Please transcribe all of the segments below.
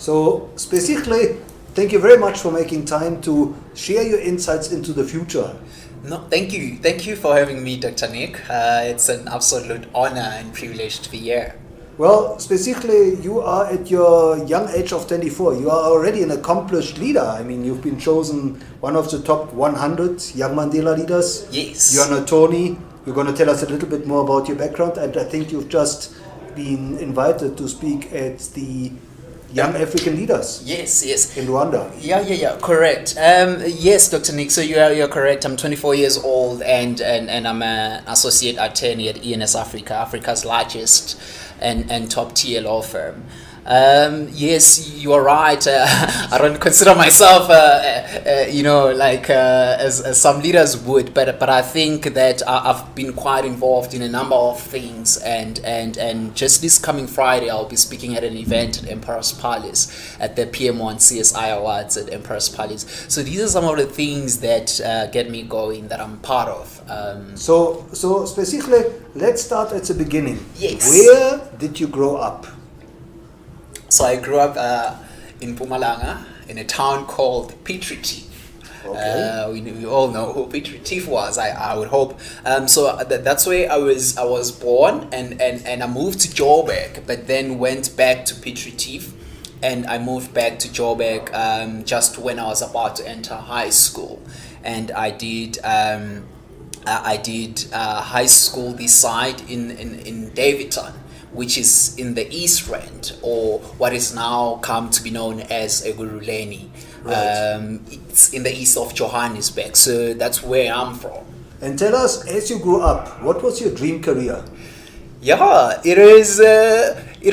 So, Sphesihle, thank you very much for making time to share your insights into the future. No, thank you. Thank you for having me, Dr. Nick. It's an absolute honor and privilege to be here. Well, Sphesihle, you are at your young age of 24. You are already an accomplished leader. I mean, you've been chosen one of the top 100 young Mandela leaders. Yes. You're an attorney. You're going to tell us a little bit more about your background. And I think you've just been invited to speak at the Young African Leaders. Yes. In Rwanda. Yeah. Correct. Yes, Dr. Nick. So you're correct. I'm 24 years old, and I'm an associate attorney at ENSafrica, Africa's largest and top tier law firm. Yes, you are right. I don't consider myself, as some leaders would, but I think that I've been quite involved in a number of things, and just this coming Friday, I'll be speaking at an event at Emperor's Palace at the PMO and CSI Awards at Emperor's Palace. So these are some of the things that get me going, that I'm part of. So Sphesihle, let's start at the beginning. Yes. Where did you grow up? So I grew up in Mpumalanga, in a town called Piet Retief. Okay. We all know who Piet Retief was, I would hope. So that's where I was born, and I moved to Joburg, but then went back to Piet Retief, and I moved back to Joburg just when I was about to enter high school, and I did high school this side in Davidton, which is in the East Rand, or what is now come to be known as Eguruleni. Right. It's in the east of Johannesburg, so that's where I'm from. And tell us, as you grew up, what was your dream career? Yeah, it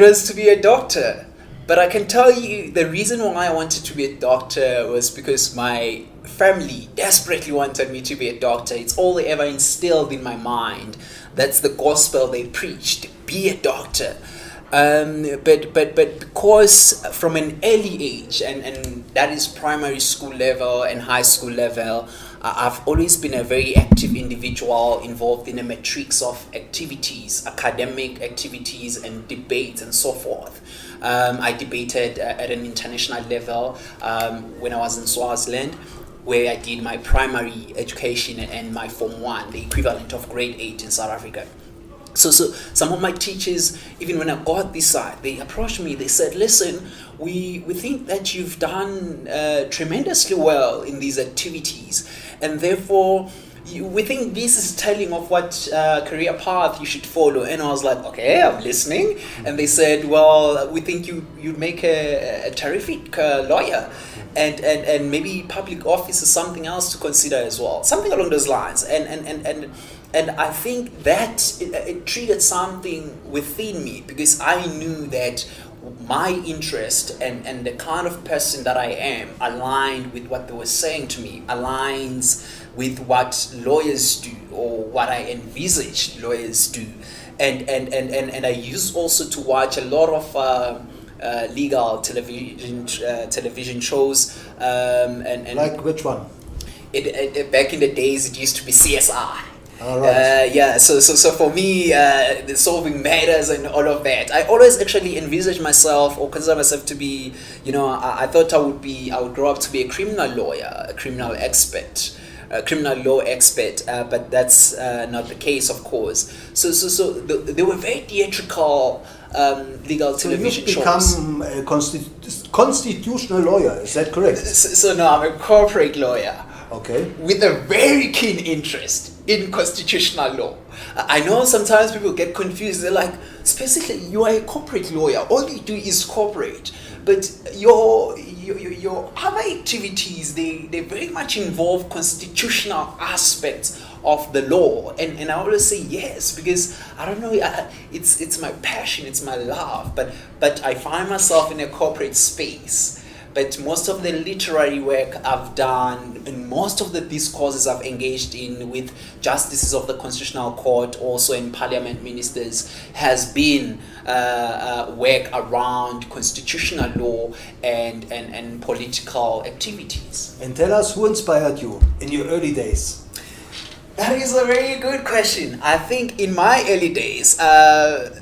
was to be a doctor. But I can tell you the reason why I wanted to be a doctor was because my family desperately wanted me to be a doctor. It's all they ever instilled in my mind. That's the gospel they preached. Be a doctor. But because from an early age, and that is primary school level and high school level, I've always been a very active individual involved in a matrix of activities, academic activities and debates and so forth. I debated at an international level when I was in Swaziland, where I did my primary education and my Form 1, the equivalent of grade 8 in South Africa. So some of my teachers, even when I got this side, they approached me, they said, listen, we think that you've done tremendously well in these activities, and therefore we think this is telling of what career path you should follow. And I was like, okay, I'm listening. And they said, well, we think you'd make a terrific lawyer, and maybe public office is something else to consider as well, something along those lines. And I think that it triggered something within me, because I knew that my interest and the kind of person that I am aligned with what they were saying to me, aligns with what lawyers do, or what I envisage lawyers do. And I used also to watch a lot of legal television shows. And Like which one? Back in the days, it used to be CSI. All right. So for me, the solving matters and all of that, I always actually envisage myself or consider myself to be, I thought I would grow up to be a criminal lawyer, a criminal expert, a criminal law expert, but that's not the case, of course. So they were very theatrical legal television shows. So you've become a constitutional lawyer, is that correct? So no, I'm a corporate lawyer. Okay. With a very keen interest in constitutional law. I know sometimes people get confused. They're like, Sphesihle, you are a corporate lawyer. All you do is corporate. But your other activities, they very much involve constitutional aspects of the law. And I always say yes, because I don't know, it's my passion, it's my love. But I find myself in a corporate space. But most of the literary work I've done, and most of the discourses I've engaged in with justices of the Constitutional Court, also in parliament ministers, has been work around constitutional law and political activities. And tell us who inspired you in your early days. That is a very good question. I think in my early days, there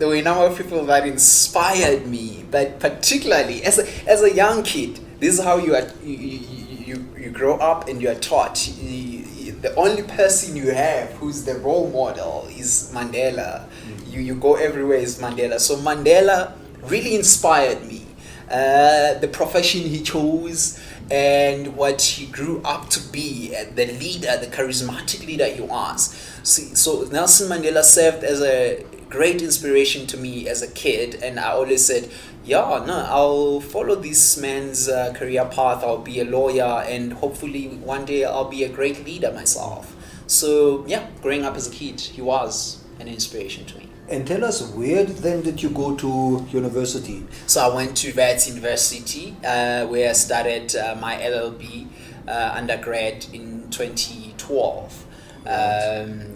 were a number of people that inspired me, but particularly as a young kid, this is how you grow up and you are taught. The only person you have who's the role model is Mandela. You go everywhere is Mandela. So Mandela really inspired me. The profession he chose and what he grew up to be, the leader, the charismatic leader he was. So Nelson Mandela served as a great inspiration to me as a kid, and I always said, yeah, no, I'll follow this man's career path. I'll be a lawyer, and hopefully one day I'll be a great leader myself. So yeah, growing up as a kid, he was an inspiration to me. And tell us, where then did you go to university? So I went to Wits University, where I started my LLB undergrad in 2012.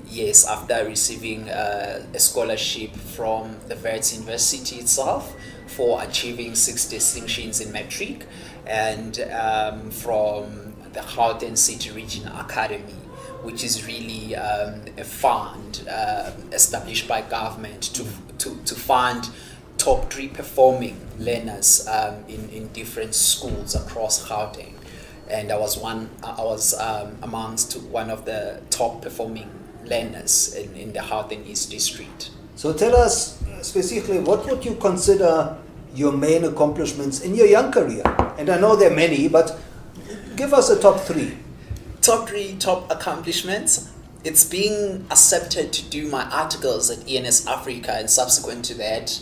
Yes, after receiving a scholarship from the Wits University itself for achieving 6 distinctions in matric, and from the Gauteng City Regional Academy, which is really a fund established by government to fund top 3 performing learners in different schools across Gauteng. And I was amongst one of the top performing learners in the Gauteng East District. So tell us, Sphesihle, what would you consider your main accomplishments in your young career? And I know there are many, but give us a top 3. Top 3 top accomplishments. It's being accepted to do my articles at ENSafrica, and subsequent to that,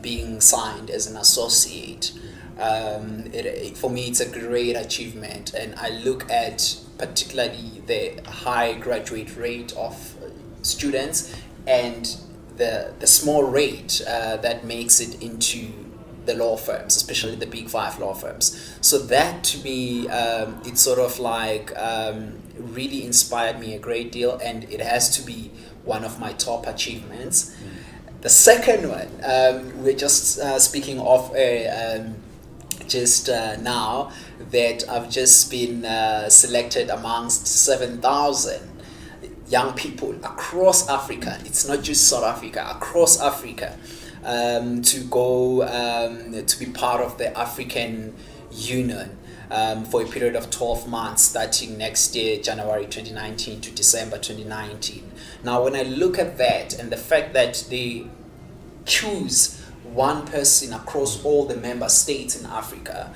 being signed as an associate. For me, it's a great achievement, and I look at particularly the high graduate rate of students and the small rate that makes it into the law firms, especially the big 5 law firms. So that to me, it's sort of like really inspired me a great deal, and it has to be one of my top achievements. The second one, we're just speaking of now that I've just been selected amongst 7,000 young people across Africa. It's not just South Africa, across Africa, to go to be part of the African Union for a period of 12 months, starting next year, January 2019 to December 2019. Now, when I look at that and the fact that they choose one person across all the member states in Africa,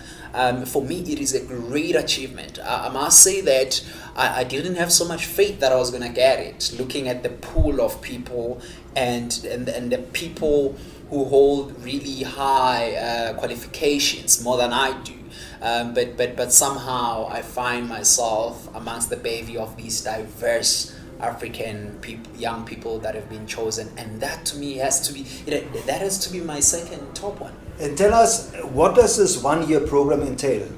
for me it is a great achievement. I must say that I didn't have so much faith that I was going to get it, looking at the pool of people and the people who hold really high qualifications, more than I do. But somehow I find myself amongst the bevy of these diverse African young people that have been chosen, and that to me has to be my second top one. And tell us, what does this 1-year program entail?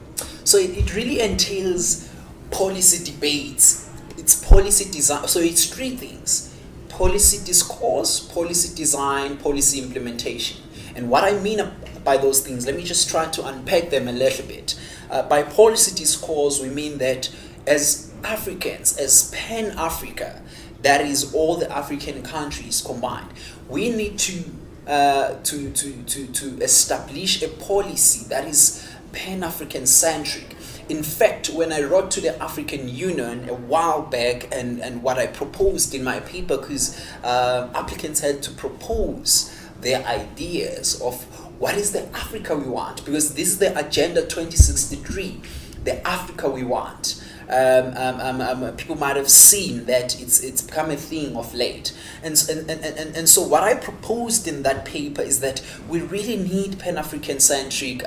So it really entails policy debates. It's policy design. So it's 3 things: policy discourse, policy design, policy implementation. And what I mean by those things, let me just try to unpack them a little bit. By policy discourse, we mean that as Africans, as Pan-Africa, that is all the African countries combined, we need to establish a policy that is Pan-African centric. In fact, when I wrote to the African Union a while back, and what I proposed in my paper, because applicants had to propose their ideas of what is the Africa we want, because this is the Agenda 2063, the Africa we want. People might have seen that it's become a thing of late, and so what I proposed in that paper is that we really need Pan-African centric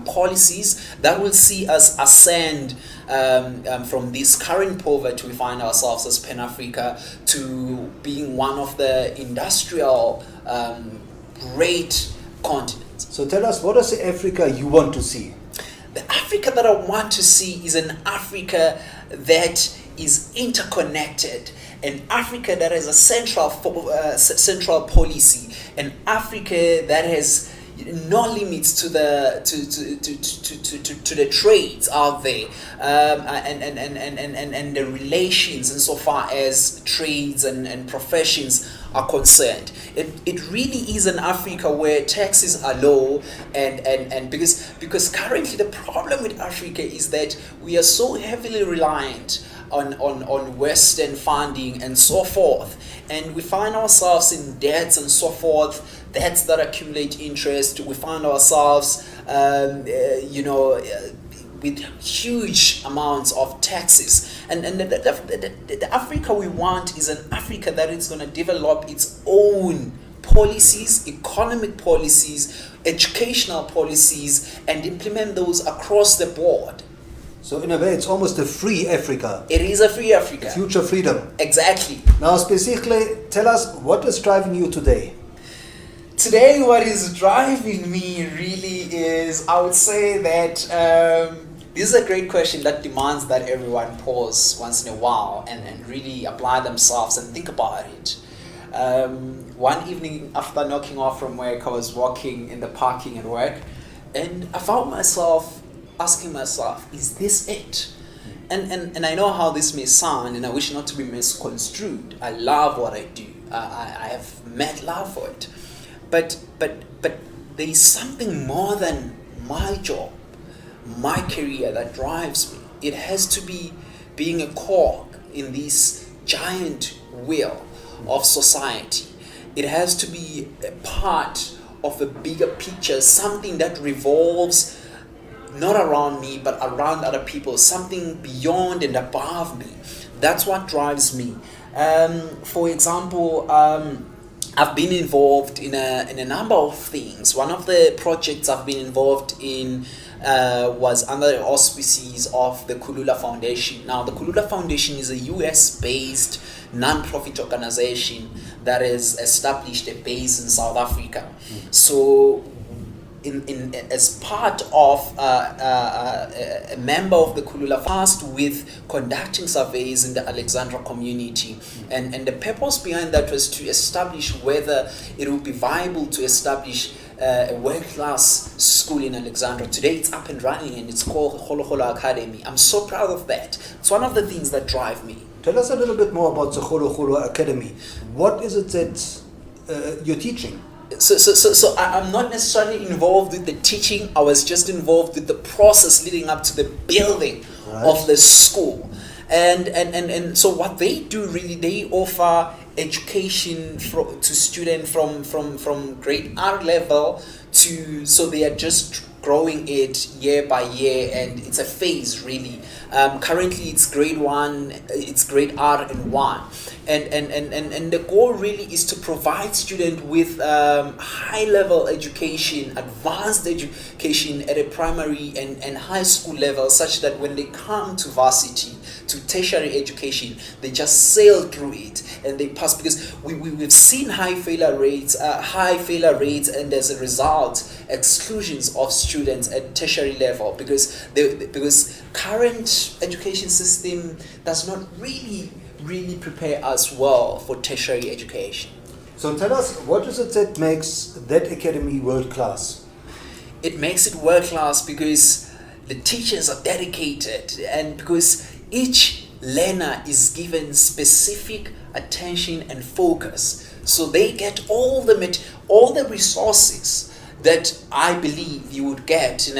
policies that will see us ascend from this current poverty we find ourselves as Pan-Africa to being one of the industrial great continents. So tell us, what is the Africa you want to see? The Africa that I want to see is an Africa that is interconnected, an Africa that has a central policy, an Africa that has no limits to the to the trades out there, and the relations insofar as trades and professions are concerned. It really is an Africa where taxes are low, and because currently the problem with Africa is that we are so heavily reliant on Western funding and so forth, and we find ourselves in debts and so forth, debts that accumulate interest. We find ourselves with huge amounts of taxes, and the Africa we want is an Africa that is going to develop its own policies, economic policies, educational policies, and implement those across the board. So in a way, it's almost a free Africa. It is a free Africa. Future freedom. Exactly. Now, Sphesihle, tell us what is driving you today. Today, what is driving me really is, I would say that this is a great question that demands that everyone pause once in a while and really apply themselves and think about it. One evening after knocking off from work, I was walking in the parking at work, and I found myself asking myself, is this it? And I know how this may sound, and I wish not to be misconstrued. I love what I do. I have mad love for it. But there is something more than my job, my career that drives me. It has to be being a cog in this giant wheel of society. It has to be a part of a bigger picture, something that revolves not around me but around other people, something beyond and above me. That's what drives me. For example, I've been involved in a number of things. One of the projects I've been involved in was under the auspices of the Hulahula Foundation. Now, the Hulahula Foundation is a US-based non-profit organization that has established a base in South Africa. So, as part of a member of the Hulahula, tasked with conducting surveys in the Alexandra community, and the purpose behind that was to establish whether it would be viable to establish a world-class school in Alexandra. Today it's up and running, and it's called Hulahula Academy. I'm so proud of that. It's one of the things that drive me. Tell us a little bit more about the Hulahula Academy. What is it that you're teaching? So I'm not necessarily involved with the teaching. I was just involved with the process leading up to the building of the school. And so what they do really, they offer education to students from grade R level to, so they are just growing it year by year, and it's a phase really. Currently it's grade 1, it's grade R and 1. And the goal really is to provide students with high level education, advanced education at a primary and high school level, such that when they come to varsity, to tertiary education, they just sail through it and they pass, because we've seen high failure rates, and as a result exclusions of students at tertiary level, because current education system does not really prepare us well for tertiary education. So tell us, what is it that makes that academy world class? It makes it world class because the teachers are dedicated, and because each learner is given specific attention and focus, so they get all the resources that I believe you would get in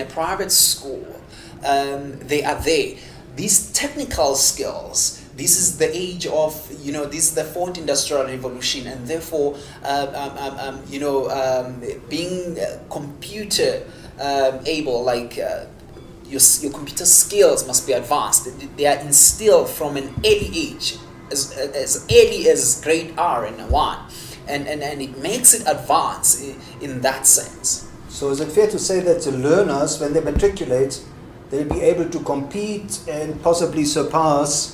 a private school. They are there. These technical skills. This is the age of, this is the fourth industrial revolution, and therefore, being computer able, like your computer skills must be advanced. They are instilled from an early age, as early as grade R and 1, and it makes it advance in that sense. So is it fair to say that the learners, when they matriculate, they'll be able to compete and possibly surpass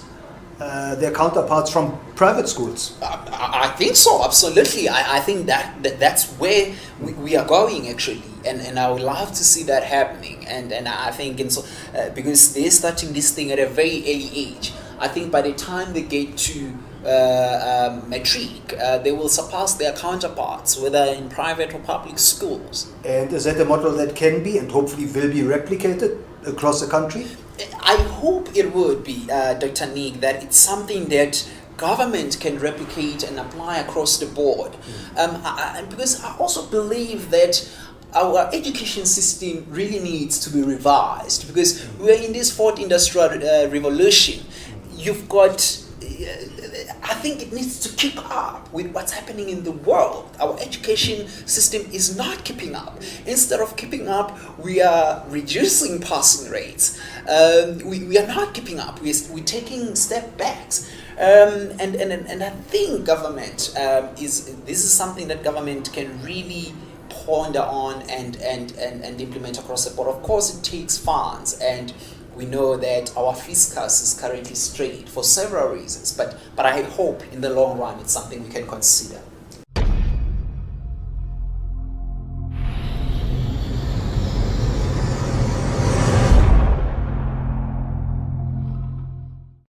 their counterparts from private schools? I think so, absolutely. I think that's where we are going, actually, and I would love to see that happening. And I think because they're starting this thing at a very early age. I think by the time they get to matric, they will surpass their counterparts, whether in private or public schools. And is that a model that can be and hopefully will be replicated across the country? I hope it would be, Dr. Nick, that it's something that government can replicate and apply across the board. Because I also believe that our education system really needs to be revised, because we're in this fourth industrial revolution. You've got, I think it needs to keep up with what's happening in the world. Our education system is not keeping up. Instead of keeping up, we are reducing passing rates. We are not keeping up. We're taking step backs. And I think government this is something that government can really ponder on and implement across the board. Of course, it takes funds, and we know that our fiscus is currently strained for several reasons, but I hope in the long run it's something we can consider.